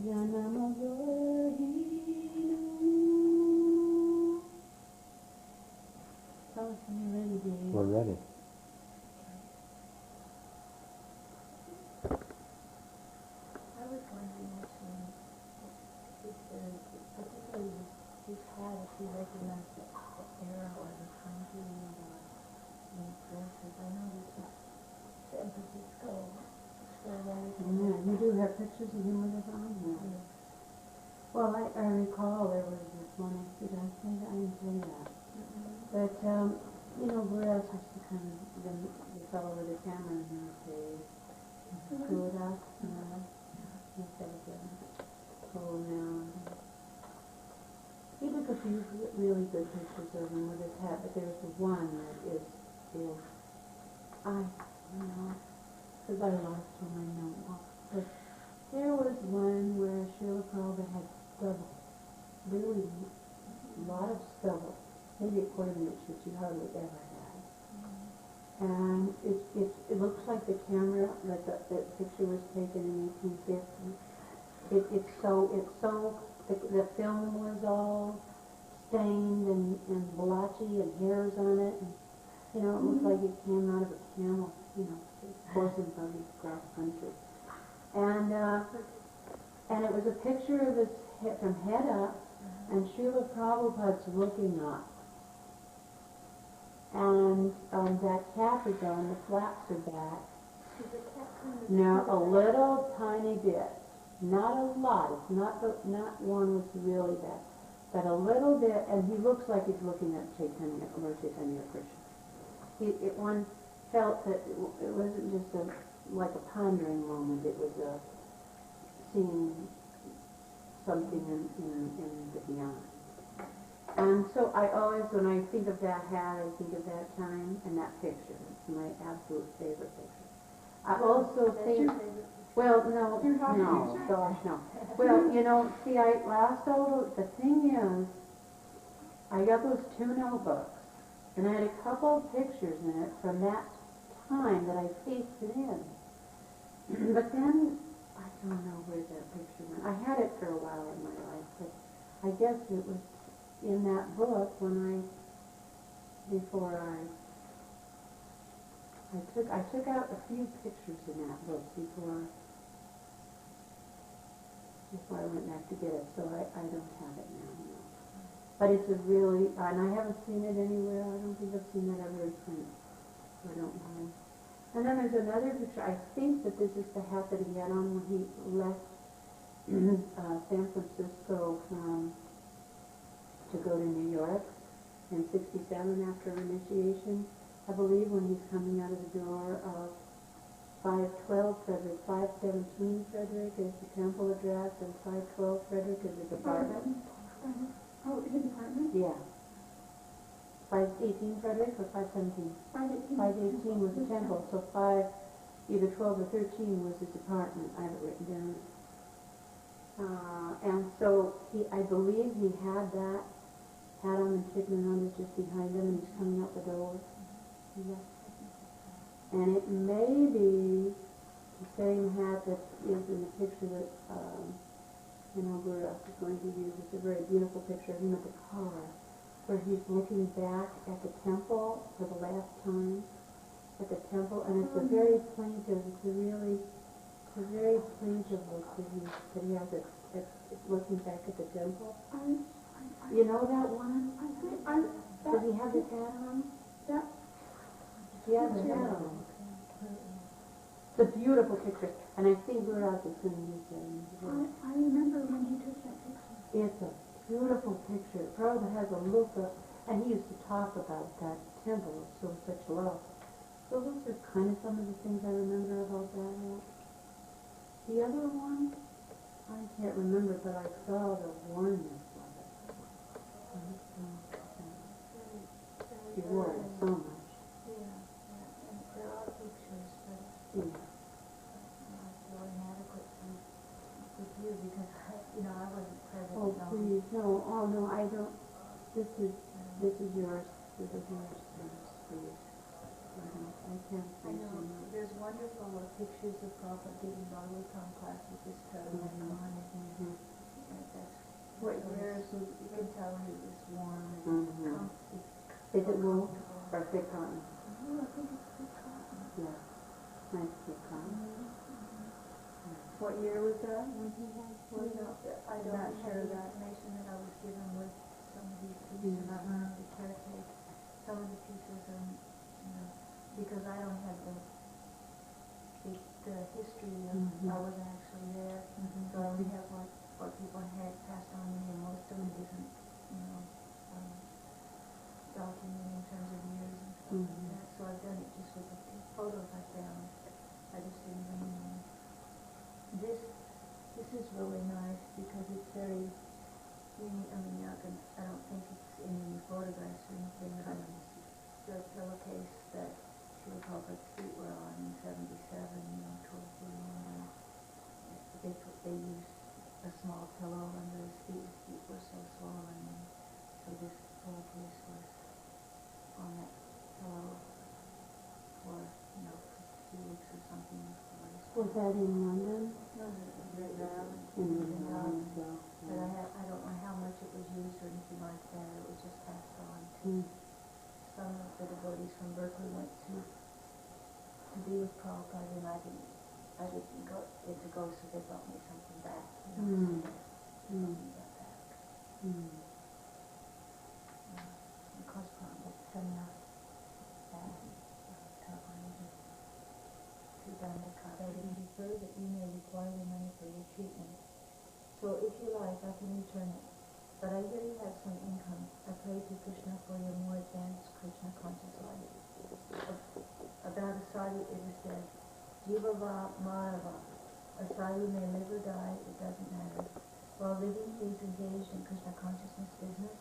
Tell us when you're ready, Dave. We're ready. I was wondering actually, particularly this hat, if you recognize the era or the time period or the dresses. I know this is San Francisco. Yeah, you do have pictures of him with us on here. Yeah. Well, I recall there was this one. Did I say that? I didn't say that. But, you know, Boreas used to kind of, the fellow with the camera in his days, screw it up, you know, instead of pull now. He took a few really good pictures of him with his hat, but there's the one that is I don't know, because I lost one, I know. But there was one where Srila Prabhupada had stubble, really a lot of stubble. Maybe a quarter inch, which you hardly ever had. And it looks like the camera, like the picture was taken in 1850. The film was all stained and blotchy and hairs on it. And, you know, it looked like it came out of a camel, you know, coursing across country. And it was a picture of his head, from head up, and Srila Prabhupada's looking up. And that cap is on, the flaps are back. No, a little tiny bit. Not a lot. It's not one was really bad. But a little bit, and he looks like he's looking at Chaitanya, Lord Chaitanya Krishna. One felt that it wasn't just like a pondering moment, it was seeing something in the beyond. And so I always, when I think of that hat, I think of that time and that picture. It's my absolute favorite picture. I also think, well, no, gosh, no. Well, you know, see, the thing is, I got those 2 notebooks, and I had a couple of pictures in it from that time that I pasted in. But then, I don't know where that picture went. I had it for a while in my life, but I guess it was in that book before I took out a few pictures in that book before I went back to get it, so I don't have it now. No. But it's a really, and I haven't seen it anywhere. I don't think I've seen that ever in print. So I don't know. And then there's another picture. I think that this is the hat that he had on when he left San Francisco to go to New York in '67 after initiation. I believe when he's coming out of the door of 512 Frederick, 517 Frederick is the temple address, and 512 Frederick is the department. Oh, his apartment? Yeah. 518 Frederick or 517? 518 was the temple, so either 12 or 13 was his apartment. I have it written down. And so I believe he had that hat on, and Chitmanand is just behind him, and he's coming out the door. Yeah. And it may be the same hat that is in the picture that Guru is going to use. It's a very beautiful picture of him at the car, where he's looking back at the temple for the last time, at the temple, and it's a very plaintive, it's a very plaintive look that he has looking back at the temple. You know that one? Does he have his hat on? Yeah. He has his hat on. It's a beautiful picture, and I think Guraj is going to use that. I remember when he took that picture. It's a beautiful picture. Prabhupada has a look up, and he used to talk about that temple, so such love. So those are kind of some of the things I remember about that hat. The other one, I can't remember, but I saw the oneness of it. He wore it so much. And there are pictures, but Yeah. not so inadequate with you because I wasn't present. Oh, please, no, I don't. This is yours. This is yours, please. I can't I say know. so much. There's wonderful pictures of Prabhupada giving Bhagavatam class with his toes on. was, You can tell he was warm and Mhm. Is it wool or thick cotton? No, I think it's thick cotton. Yeah. Nice thick cotton. What year was that when he had? Well, no, I don't Not have sure the that. information that I was given with some of these pieces. I'm going to caretake some of the pieces and, because I don't have the history of, I wasn't actually there. So I only have what people had passed on to me, and most of it isn't, documented in terms of years and stuff like that. So I've done it just with the photos I found. I just didn't bring them. This is really nice because it's very unique. I mean, I don't think it's in any photographs or anything, but the pillowcase that she would help her feet were on in 77, towards the end. They used a small pillow under his feet. His feet were so swollen, and so this pillowcase was on that pillow for, a few weeks or something before his Was that in London? No, In London, so. but I don't know how much it was used or anything like that. It was just passed on to some of the devotees from Berkeley went to be with Prabhupada, and I didn't get to go, so they brought me something back. Something got back. Because Prabhupada sent us back to Dhanistha. So it is deferred that you may require the money for your treatment. So if you like, I can return it. But I hear you have some income. I pray to Krishna for your more advanced Krishna conscious life. About a sadhu it is said, Jiva va marava. A sadhu may live or die, it doesn't matter. While living, he is engaged in Krishna consciousness business,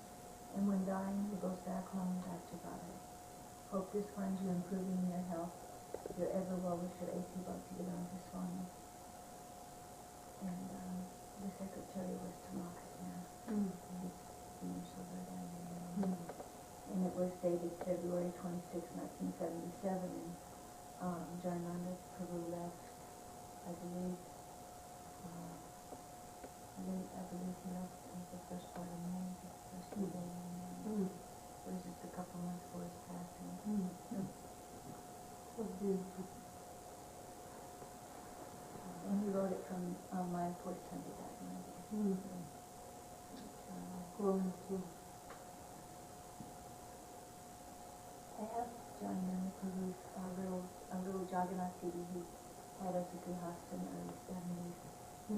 and when dying, he goes back home, back to Godhead. Hope this finds you improving in your health. Your ever well-wisher A.T. Bhaktivedanta Swami. And the secretary was Tamakasna. His initials are down there. And it was dated February 26, 1977. And Jananda Prabhu left, I believe he left the first part of May, the first 2 days of May. It was just a couple months before his passing. So beautiful. And he wrote it from Mayapur Sunday that night. Glory to. I have John Prabhu's a little Jagannath CD he had as a grihasta in the early 70s.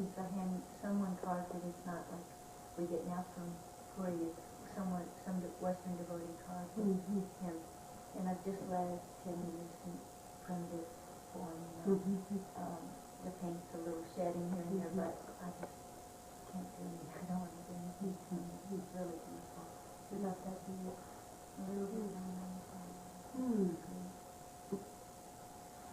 It's someone carved it. It's not like we get now from Puri. It's some Western devotee carved him. And I've just left him in this primitive form, the paint's a little shedding here and there, but I just can't do anything. I don't want to do anything. It's really beautiful. You left that to you a little bit on the side.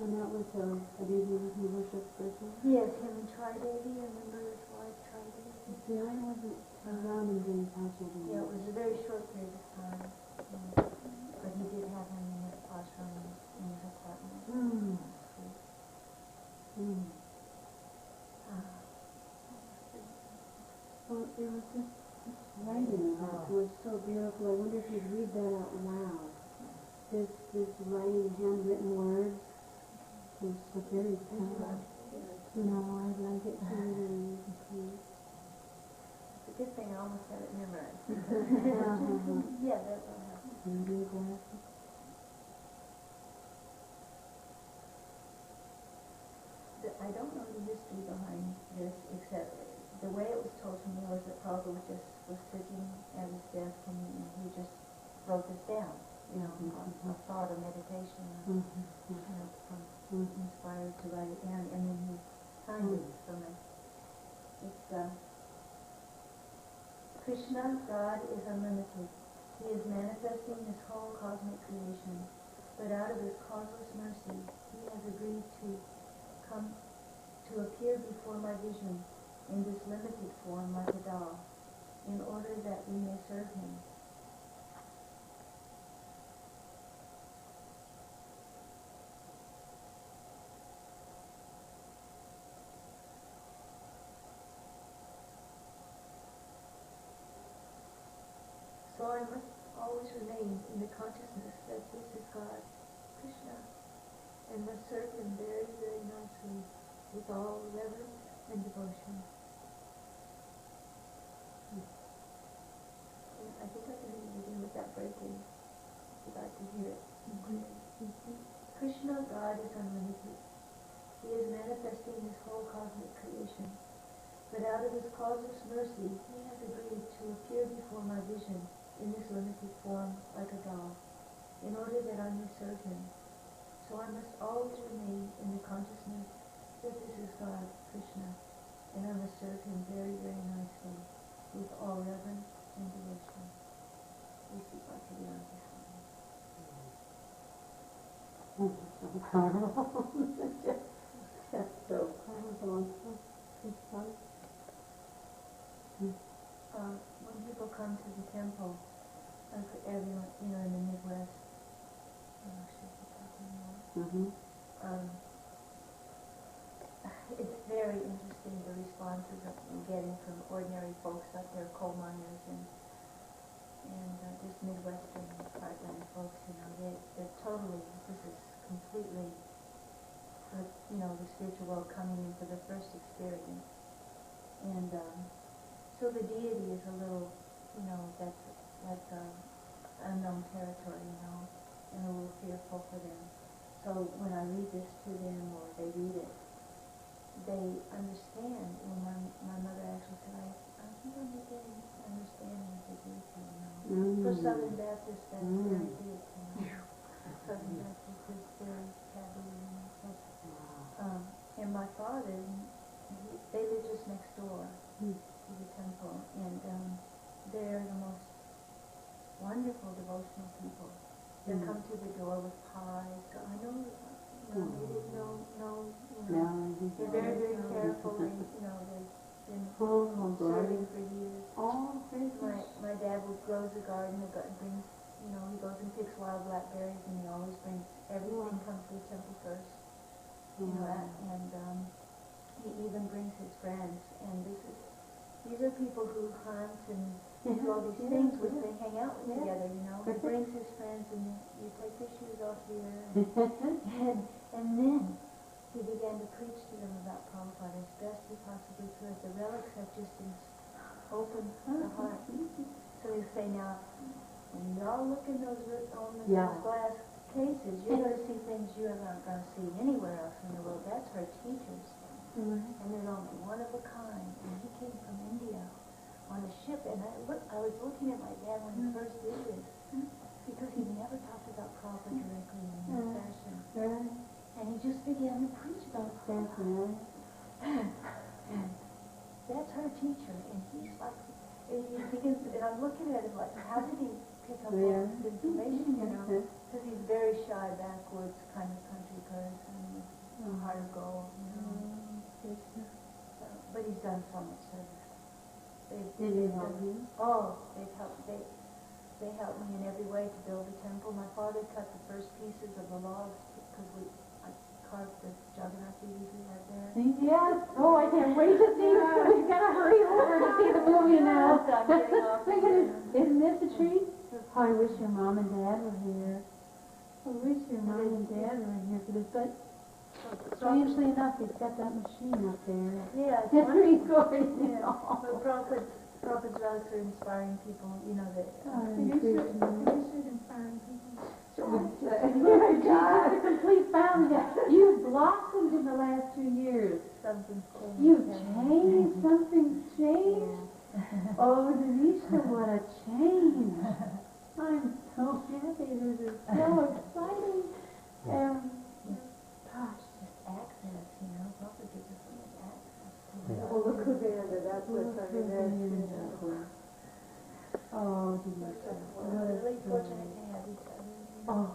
And that was a baby who worshipped Krishna? Yes, him and Tri-Devi. I remember his wife Tri-Devi. See, I wasn't around in Green Pasture. Yeah, it was a very short period of time. But he did have him in his ashram in his apartment. Well, it was just writing. It was so beautiful. I wonder if you'd read that out loud. This writing, handwritten words. It was so very sad. No, I'd like it to read. It's a good thing I almost had it memorized. Yeah, that's what happened. Maybe glasses. I don't know the history behind this, except the way it was told to me was that Prabhupada was sitting at his desk and he just wrote this down, a thought, a meditation, inspired to write it down, and then he signed it from it. It's Krishna, God, is unlimited. He is manifesting his whole cosmic creation, but out of his causeless mercy, he has agreed to come to appear before my vision in this limited form like a doll, in order that we may serve him. always remain in the consciousness that this is God, Krishna, and must serve him very, very nicely with all reverence and devotion. And I think I can begin with that breaking, if you'd like to hear it. Krishna, God, is unlimited. He is manifesting his whole cosmic creation. But out of his causeless mercy, he has agreed to appear before my vision in this limited form like a doll, in order that I may serve him. So I must always remain in the consciousness that this is God, Krishna, and I must serve him very, very nicely, with all reverence and devotion. This is like a young So powerful. Just so powerful. When people come to the temple, like everyone, in the Midwest, it's very interesting the responses that I'm getting from ordinary folks out there, coal miners and just Midwestern heartland folks. They're totally. This is completely, the spiritual world coming in for the first experience, and so the deity is a little, that's like unknown territory, and a little fearful for them. So when I read this to them or they read it, they understand. My mother actually said, I think I'm beginning to understand the deity, For Southern Baptists, that's very deep, Southern Baptists is very taboo, and my father, they live just next door to the temple, and they're the most wonderful devotional people. They come to the door with pies, so I know, they didn't know, they're very, very careful, and, they've been serving for years. Oh, My dad grows a garden, brings, he goes and picks wild blackberries, and he always brings, everything comes to the temple first, and he even brings his friends, and these are people who hunt and do all these things which they hang out with together, He brings his friends, and you take your shoes off here, and then he began to preach to them about Prabhupada as best he possibly could. The relics have just opened the heart. So he'll say, now, when y'all look in those glass cases, you're going to see things you aren't going to see anywhere else in the world. That's her teachers. And there's only one of a kind. And he came from India on a ship. And I was looking at my dad when he first did this, because he never talked about Prabhupada directly in that fashion. And he just began to preach about Prabhupada. And that's her teacher. And he's like, and I'm looking at him like, how did he pick up all this information, Because he's a very shy, backwoods kind of country person, heart of gold, But he's done so much service. Did he help you? Oh, they helped me in every way to build the temple. My father cut the first pieces of the logs because I carved the Jagannath Devi we had there. Yes. Oh, I can't wait to see that. We've got to hurry over to see the movie now. I'm getting off. Isn't this a treat? Oh, I wish your mom and dad were here. I wish your mom and dad were here for this, but strangely enough, he's got that machine up there. Yeah, it's recording. But Prabhupada's relics are inspiring people, that... You should inspire people. Oh my God, a complete family. You've blossomed in the last 2 years. Something's changed. You've changed. Something's changed. Oh, Dhanistha, what a change. I'm so happy. This is so exciting. Gosh, just access, Prabhupada gives us so much access. Well, look who's in it. That's what's under Oh, Dhanistha. We're really fortunate to have each other. Oh,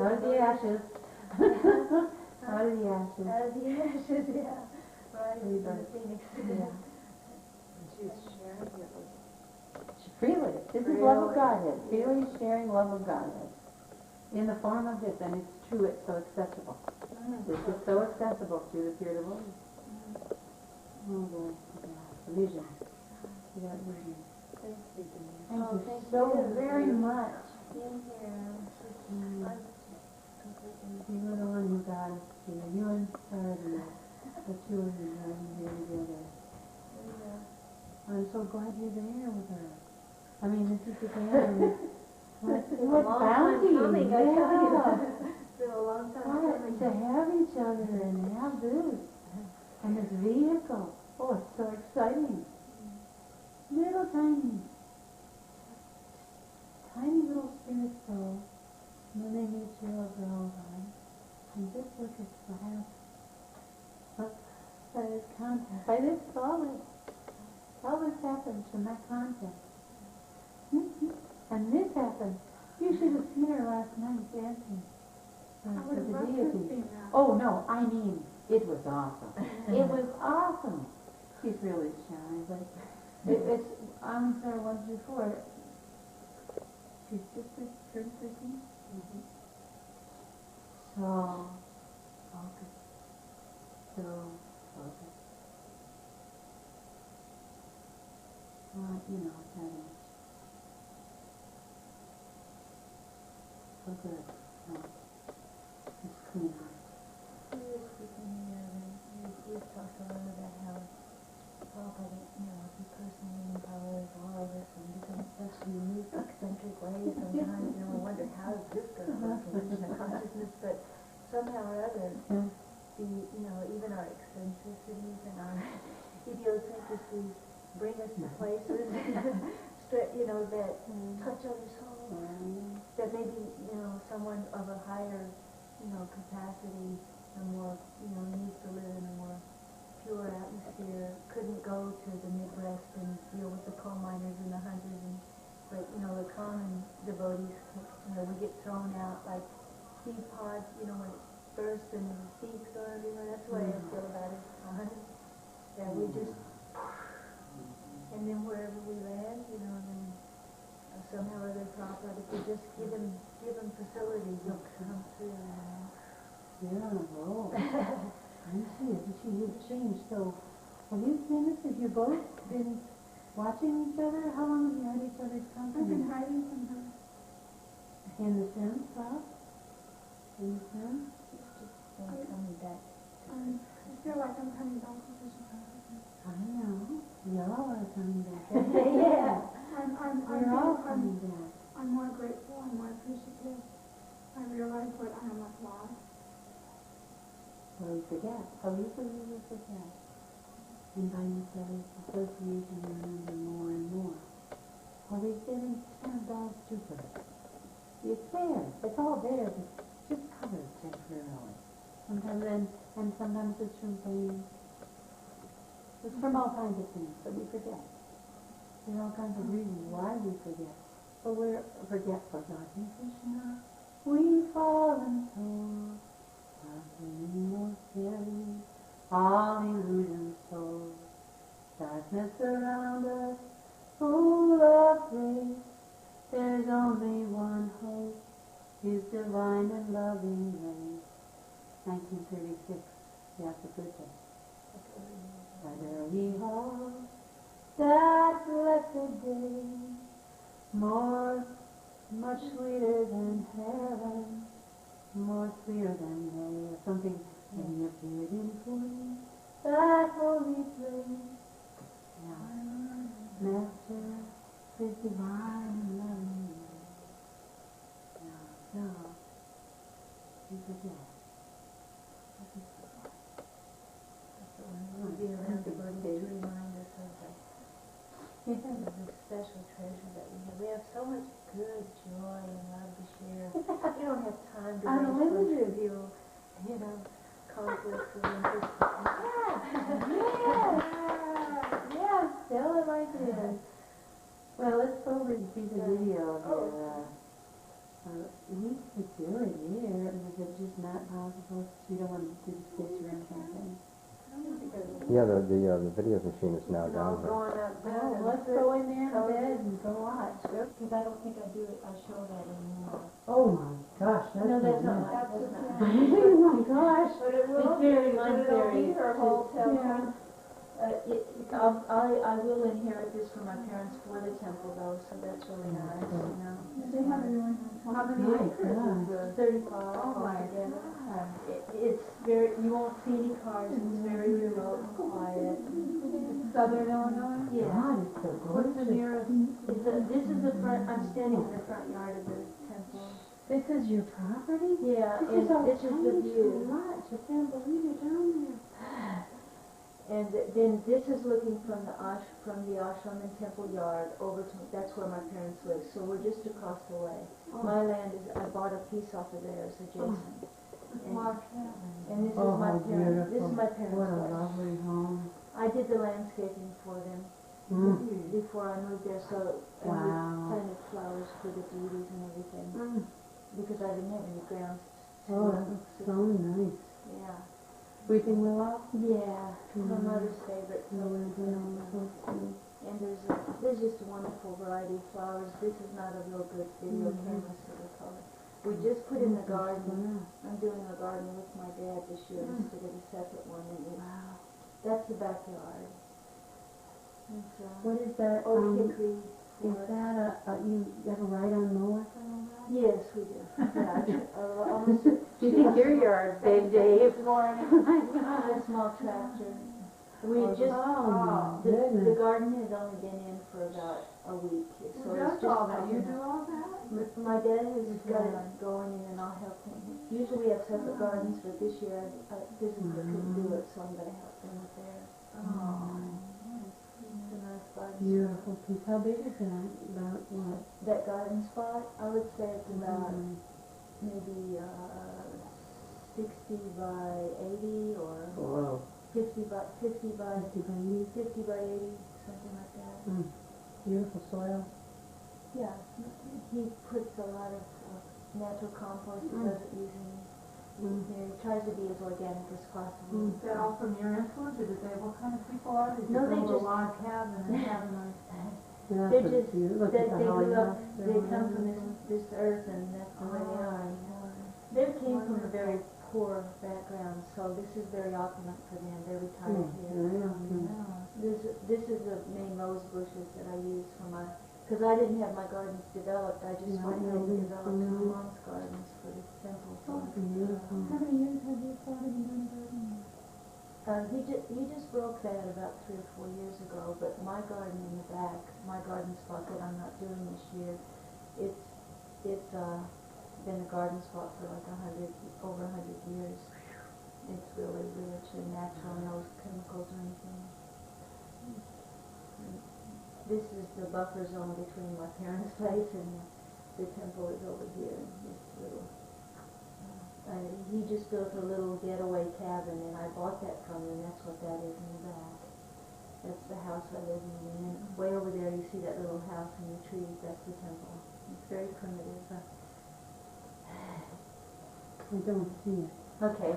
out of the ashes. Out of the ashes. Out of the ashes, yeah. Right, in the Phoenix. Yeah. She's sharing it with Freely. This is love of Godhead. Freely sharing love of Godhead. In the form of this, and it's true, it's so accessible. This is so accessible through the pure devotees. Oh boy, yeah. Vision. Yeah, vision. Thank Oh, you thank so you. very much. Being here. I'm completely. You were the one who got us here. You and Sarah, the two of you are here together. I'm so glad you're there with her. I mean, this is the family. What bounty! Coming, I tell you. It's been a long time coming. To have each other and have this and this vehicle. Oh, it's so exciting. Little tiny little spirit souls. And then they meet you over all time. And just look at smile. By this contact. By this all this happens from that contact. And this happened. You should have seen her last night dancing. For the deity. Oh no, I mean, it was awesome. It was awesome. She's really shy, but it's Sarah once before. She's just turned 13. So focused. So focused. You know, having so good. It's clean heart. We were speaking here, and we've talked a lot about how Prabhupada, he personally empowers all of us and becomes such unique, eccentric ways. Sometimes, we wonder how is this going to work in Krishna consciousness, but somehow or other, even our eccentricities and our idiosyncrasies bring us to places, that touch other souls, that maybe, someone of a higher, capacity, a more, needs to live in a more pure atmosphere, couldn't go to the Midwest and deal with the coal miners and the hunters, but, the common devotees, we get thrown out like seed pods, when it bursts and the seeds go everywhere. That's the way I feel about it. That we just, and then wherever we land, then somehow or other Prabhupada, if we just give him facilities, he'll come through. Yeah, oh. I see. You've changed. So, have you seen this? Have you both been watching each other? How long have you had each other's company? I've been hiding from her. In the sense of? In the sense? Coming back. I feel like I'm coming back to Krishna. I know. We all are coming back. Yeah. We're all coming back. I'm more grateful. I'm more appreciative. I realize what I am lost. Well, we forget. How easily we forget. And by each other's association, we remember more and more. Well, we feeling turned all stupid. It's there. It's all there. It's just covered temporarily. Sometimes sometimes it's from pain. It's from all kinds of things that we forget. There's all kinds of reasons why we forget. But we're forgetful. God in Krishna, we fall and fall, suffering more heavy, all illusions soul. Darkness around us, full of grace. There's only one hope, His divine and loving grace. 1936, Yasakuta. He holds that blessed day, much sweeter than heaven, more sweeter than day, or something. And He appeared in full that holy place. Yeah. Master, His divine and loving grace. Yeah, so, we forget. We'll be around devotees to remind us of the special treasure that we have. We have so much good joy and love to share. You don't have time to waste trivial, conflicts of interest. Yeah, tell it like it is. Well, let's go over and see the video of we could do it here. Is it just not possible? You don't want to do the picture and something? Yeah, the video machine is now down here. Let's go in there in bed and go watch. Because I don't think I show that anymore. Oh my gosh, that's No, that's not not. oh my gosh. But it will It's very be, unfair. her whole Yeah. I will inherit this from my parents for the temple though, so that's really nice, you know. They have a really nice home. How many acres is this? 35 Oh my altogether. God. It's very, you won't see any cars, it's very remote and quiet. Southern Illinois? Yeah. God, it's so What's the gorgeous. nearest? This is the front, I'm standing in the front yard of the temple. This is your property? Yeah, This and is all this is the changed so view. much. I can't believe you're down there. And then this is looking from the ashram and temple yard over to, that's where my parents live, so we're just across the way. Oh. My land is, I bought a piece off of theirs adjacent. And, Log cabin. and this Oh, is my how parents, this is beautiful. my parents' What a place. lovely home. I did the landscaping for them before I moved there, so, and we Wow. planted flowers for the deities and everything, Mm. because I didn't have any grounds to Oh, that looks so nice. yeah. Weeping Willow? Yeah, my Mm. mother's favorite. No, so cute. And there's just a wonderful variety of flowers. This is not a real good video camera sort of color. We just put in the garden. I'm doing a garden with my dad this year instead of a separate one. And Wow. that's the backyard. It's, What is that? old hickory. Is that you got a ride on mower? Yes, we do. Yeah, almost Do you think your yard's big, Dave? a small tractor. We just Oh, the goodness. garden has only been in for about a week, so it's That's just all that, you popping do up. all that? My dad has got it going and then I'll help him. Usually we have separate gardens, but this year I physically couldn't do it, so I'm going to help them with theirs. Oh. It's a nice garden. Beautiful piece. How big is that? About what? That garden spot, I would say it's about maybe 60 by 80 or Whoa. 50 by 80, 50 by 80. 50 by 80, something like that. Beautiful soil. Yeah, he puts a lot of natural compost. He doesn't use any. He tries to be as organic as possible. Is that all from your influence, or did they, what kind of people are they? No, they build just- a log cabin and have a nice time. Yeah, They're that's just, beautiful. Look they at the grew holly up, house there. they come from this earth and that's the way they are. They came from a very poor background, so this is very opulent for them. They're retired here. This is the main rose bushes that I use for my, because I didn't have my gardens developed, I just went ahead and developed my mom's gardens for the temple. So, Beautiful. How many years have you started in gardening? he just broke that about 3 or 4 years ago, but my garden in the back, my garden spot that I'm not doing this year, it's been a garden spot for like over 100 years. It's really rich and natural, no chemicals or anything. This is the buffer zone between my parents' place and the temple is over here. This little. He just built a little getaway cabin, and I bought that from him. That's what that is in the back. That's the house I live in, and then way over there you see that little house in the trees. That's the temple. It's very primitive. I don't see it. Okay.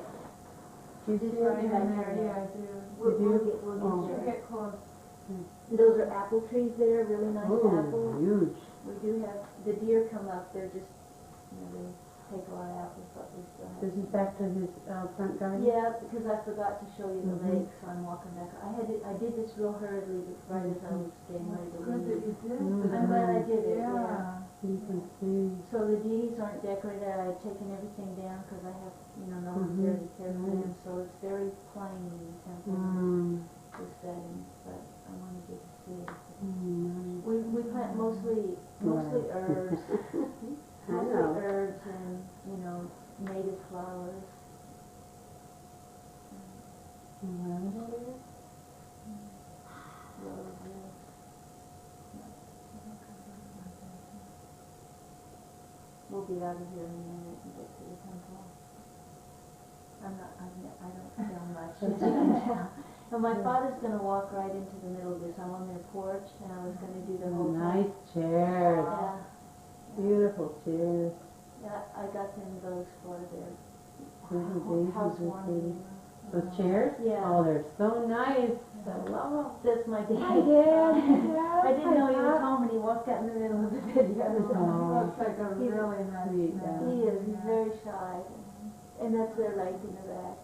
Do you see Right it? in there, yeah, I do. We'll get Oh. there. Get close. Those are apple trees there, really nice Oh, apples. huge. We do have, the deer come up, they're just, they take a lot of apples, but we still have. This is back to his front garden? Yeah, because I forgot to show you the lake, so I'm walking back. I did this real hurriedly right as I was getting ready to Good that leave. you did. I'm glad I did it, yeah. Yeah. You can see. So the deities aren't decorated, I had taken everything down because I have, no one's there to care for them, so it's very plain in the temple, the setting, but I wanted you to see it. Nice. We plant mostly Right. herbs, I mostly know. herbs and, native flowers. Lavender? Roses. We'll be out of here in a minute and get to the temple. I don't film much, as you can tell. And my father's going to walk right into the middle of this. I'm on their porch, and I was going to do the whole Nice chairs. Yeah. Beautiful chairs. Yeah, I got them those for their Little daisies housewarming. Those chairs? Yeah. Oh, they're so nice. I love them. That's my dad. Hi, Dad. I didn't know he was home, and he walked out in the middle of the video. Oh. Looks like a really nice Sweet man. guy. He is. He's very shy. And that's their lake in the back.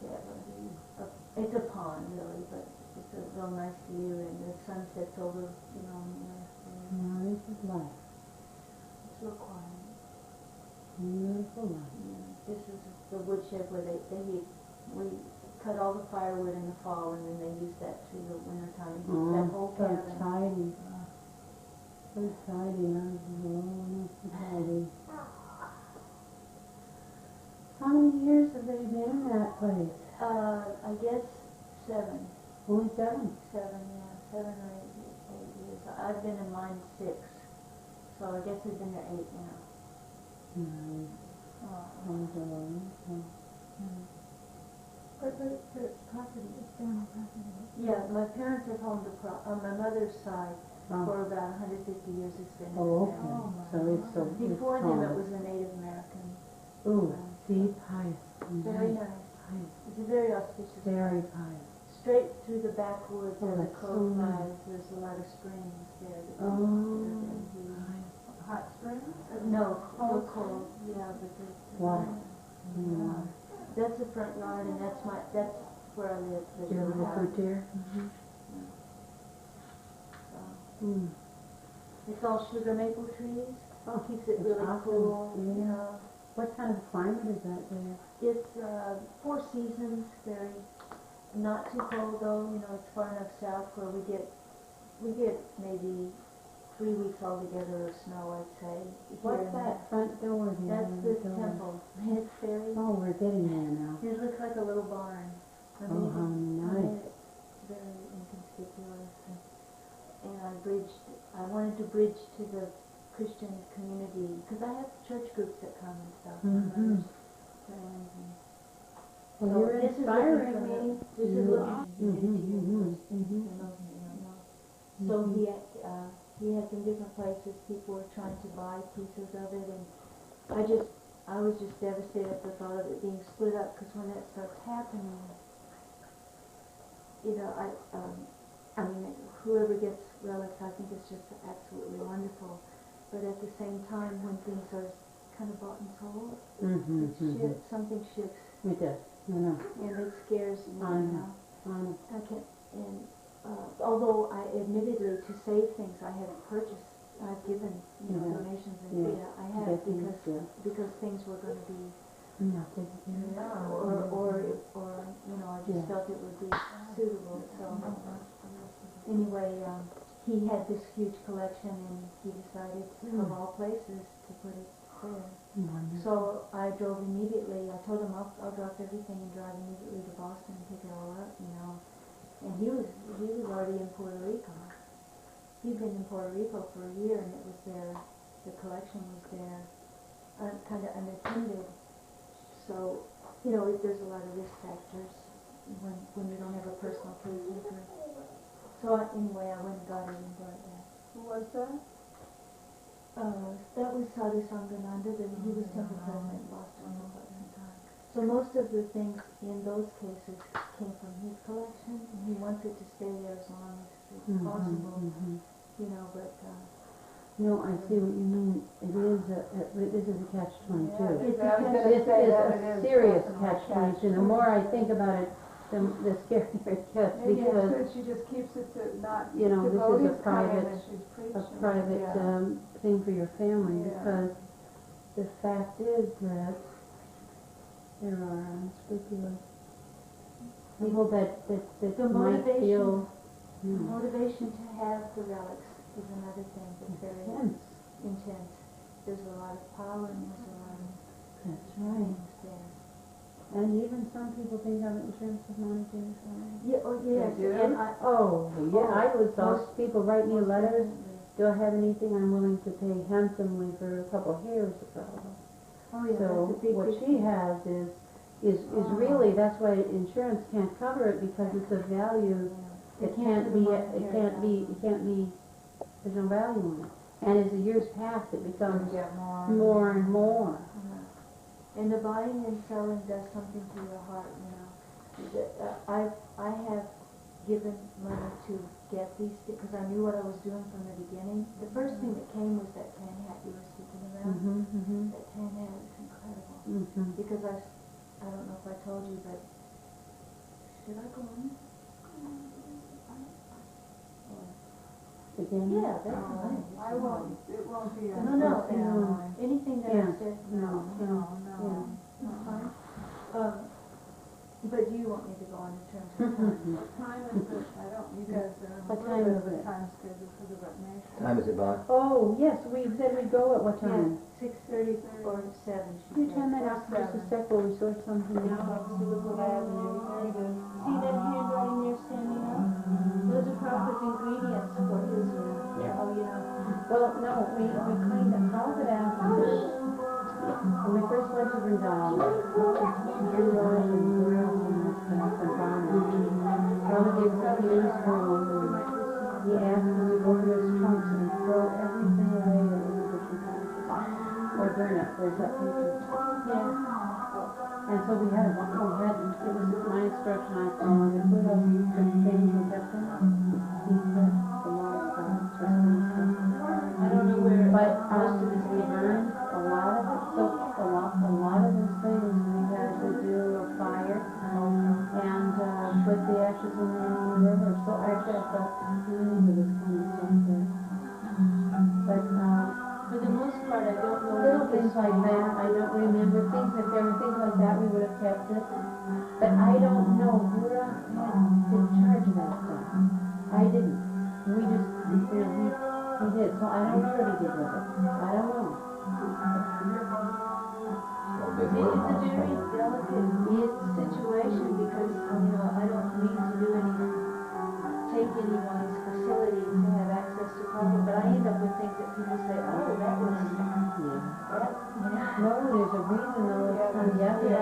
It's a pond, really, but it's It's a real nice view, and the sun sets over, you know, nice view. Now this is life. It's real quiet. Beautiful life. Yeah. This is the woodshed where we cut all the firewood in the fall, and then they use that through the winter time. That whole so cabin. tidy. So tidy, huh? Oh, so tidy. How many years have they been in that place? I guess 7. Only 7? 7, yeah. 7 or 8 years. I've been in mine 6. So I guess they've been there 8 now. Nice. Oh. But the property is family property. Yeah, my parents have owned on my mother's side Oh, for about 150 years. It's been oh, in okay. family. So it's so Before it's them, home. it was a Native American. Ooh, see, pious. Very nice. Pious. It's a very auspicious. Very pious. Straight through the backwoods Oh, of the that's so crow nice. flies. There's a lot of springs there. That Oh, pious. Hot springs? No, so cold. Yeah, but there's. Wow. Yeah. That's the front yard, and that's where I live. Do you have a fruit deer? So. It's all sugar maple trees. Oh, Keeps it that's really awesome. cool. Yeah. You know. What kind of climate is that there? It's 4 seasons. Very not too cold though. You know, it's far enough south where we get maybe 3 weeks altogether of snow. I'd say. What's that front door there? That's the temple. It's very. Oh, we're getting there now. It looks like a little barn. I Oh, mean, how nice. it's very inconspicuous. And I wanted to bridge to the Christian community, because I have church groups that come and stuff. Mhm. And friends and Well, so you're this is inspiring looking me. for This is looking for community, of course, mhm. for those who don't know. So he had some different places. People were trying to buy pieces of it, and I was just devastated at the thought of it being split up, because when that starts happening, you know, I mean, whoever gets relics, I think it's just absolutely wonderful. But at the same time, when things are kind of bought and sold, something shifts, It does. No. and it scares me. I You know. know? I can't, and although I admittedly to save things, I have purchased, I've given donations, and I have because things were going to be. Nothing. Or you know, I just felt it would be suitable. So anyway, he had this huge collection, and he decided, of all places, to put it there. So I drove immediately. I told him I'll drop everything and drive immediately to Boston and pick it all up. You know, and he was already in Puerto Rico. He'd been in Puerto Rico for a year, and it was there. The collection was there, kind of unattended. So, you know, there's a lot of risk factors when you don't have a personal caretaker. So anyway, I went and got it and brought it back. Who was that? That was Sadhu Sangananda, he was temple president in Boston for quite some time. So most of the things in those cases came from his collection, and he wants it to stay there as long as it's possible. You know, but No, I see what you mean. It is this is a catch-22. it's This is a serious catch-22. The more I think about it, the scarier it gets, Maybe it's because good she just keeps it to not you know, this is devotees a come in private and she's preaching. a private thing for your family, Yeah. because the fact is that there are unscrupulous people that the might feel motivation to have the relics is another thing that's very intense. There's a lot of power and there's a lot of That's right. things there. And even some people think of it in terms of monetary value. Yeah, oh yes, They do? and I would most people write me most letters. definitely. Do I have anything I'm willing to pay handsomely for a couple hairs of problem? Oh yeah, So that's a big what big she thing. has is really, that's why insurance can't cover it, because it's a value. Yeah. It can't be, there's no value in it. And as the years pass, it becomes get more and more. And the buying and selling does something to your heart, you know. I have given money to get these, because I knew what I was doing from the beginning. The first thing that came was that tan hat you were speaking about. That tan hat is incredible. Because I don't know if I told you, but should I go on? again? Yeah, that's fine. I won't, it won't be on. No, Thursday no. online. Anything that Yeah. I said, No, No, yeah. no. that's fine. But do you want me to go on in terms of time? What time is it? I don't, you guys are on a What little time bit is of a it? time schedule for the nation. Time is it, Bob? Oh, yes, we said we'd go at what time? 6:30 or 7, she Can you said. turn that off just a sec while we sort something out? See that handwriting there standing up? Those are Crawford's ingredients for his, Yeah. oh, you know. Well, no, we cleaned up, Crawford asked us, when we first went to Brindal, Gilroy and Burrell and stuff, and Bonner, Crawford gave us a huge room, and he asked us to go through his trunks and throw everything away that was addiction conscious, or burn it, there's that picture. Yeah. And so we had, it was my instruction, I followed, we put up the things we kept in, secret, a lot of stuff, just kind of stuff. I don't know where But, most of this we came burned from. a lot of it, so a lot of those things we had to do a fire and, put the ashes in the river, so actually I thought, of this kind of stuff there. But, For the most part, I don't know. little things like that, I don't remember, things, if there were things like that, we would have kept it. But I don't know, Buddha had in charge of that stuff. I didn't. We just, he did, so I don't know what he did with it. I don't know. Well, there's It's one a house, very but- delicate situation because, I don't mean to do take anyone's facility to have access to Crawford, but I end up with things that people say, oh, that was, No, there's a reason though, it's kind of, yeah, sure.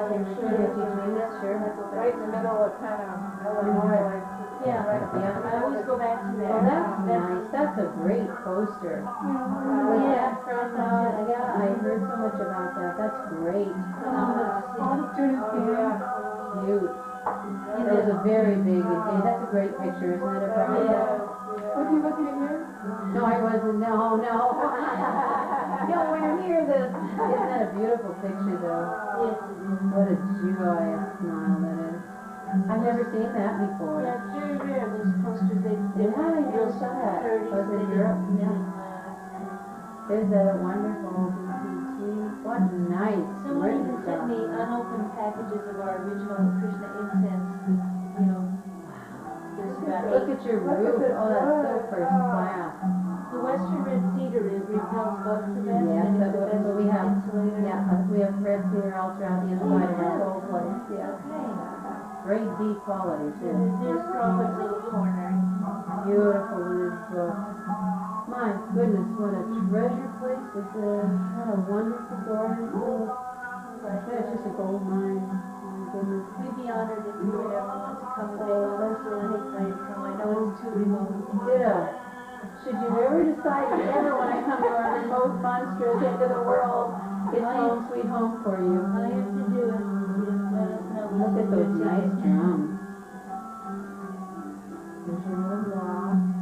Right in the middle of kind of Illinois. yeah, Yeah. I always go back to that. Well, that's nice, that's a great poster. Yeah. Yeah, I heard so much about that, that's great. All the students came. Cute. That was a very big, that's a great picture, isn't it? Was you looking at here? No, I wasn't, no. Nowhere near this. Isn't that a beautiful picture though? Yes. What a joyous smile that is. I've never seen that before. Yeah, it's very rare, those posters, they Yeah, I real never saw that. 30s, Was it they Europe? didn't, Yeah. Is that a wonderful, what nice Someone written even stuff. sent me unopened packages of our original Krishna incense, there's about Look 8. at your roof, oh, that's so first class. The Western red cedar repels bugs the best, Yes, and it's the so best we have, insulator. we have red cedar all throughout the inside of our whole place, yeah. Okay. Great D quality too. There's Crawford's little corner. Beautiful with his book. My goodness, what a treasure place this is. What a wonderful, glorious little, it's just a gold mine. My goodness. We'd be honored if you would ever want to come and visit us, or anybody to come. I know it's too remote. Ditto. Should you ever decide you ever want to come to our remote, monstrous end of the world, it's home, sweet home for you. All you have to do is just let us know. Look at those nice drums. There's your little loft.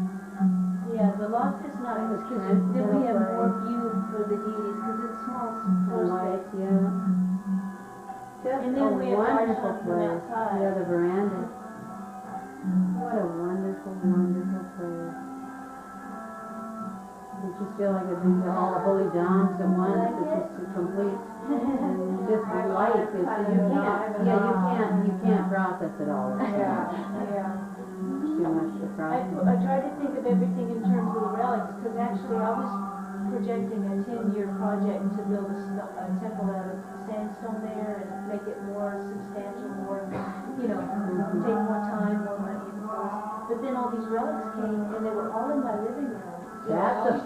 Yeah, the loft is not, That was because nice. then we have more view for the deities, because it's small floor Light, space. yeah. Just And a then we have wonderful Marshall from place. outside. Yeah, the veranda. What a wonderful, wonderful place. You just feel like it's all the holy downs at once. It's just a complete, and just light. It's, you can't process it all. It's too much to process. I try to think of everything in terms of the relics, because actually I was projecting a 10-year project to build a temple out of sandstone there and make it more substantial, more, take more time, more money, of course. But then all these relics came, and they were all in my living room. That's a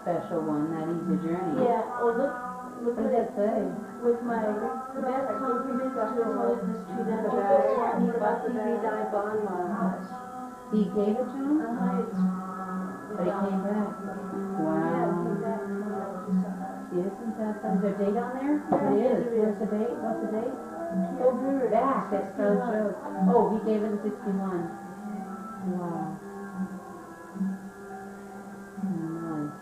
special one, that Easy Journey. Yeah, or look What at does it. it say? With my best compliments to His Holiness Sridhar Swami Bhakti Vidai Banma. He gave it to him? But he came back. Yeah, Wow. came back from Isn't that something? Is there a date on there? It is. Where's the date? What's the date? over Back, it shows. Oh, he gave it in 61. Wow. Nice.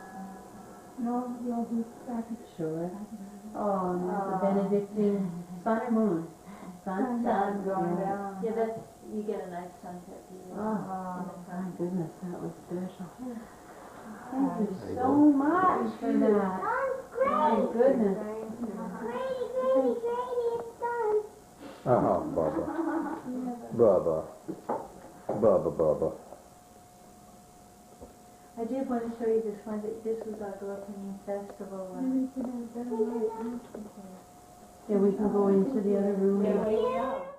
No, you'll be back. Sure. Oh, and there's the Benedictine sun or moon? Sun? Sun going Yeah. down. Yeah, that's, you get a nice sunset view. Oh, my goodness, that was special. Thank you so much for that. My goodness. Bubba. Bubba. Bubba, Bubba. I did want to show you this one. This was our opening festival. Yeah, we can go into the other room. Yeah,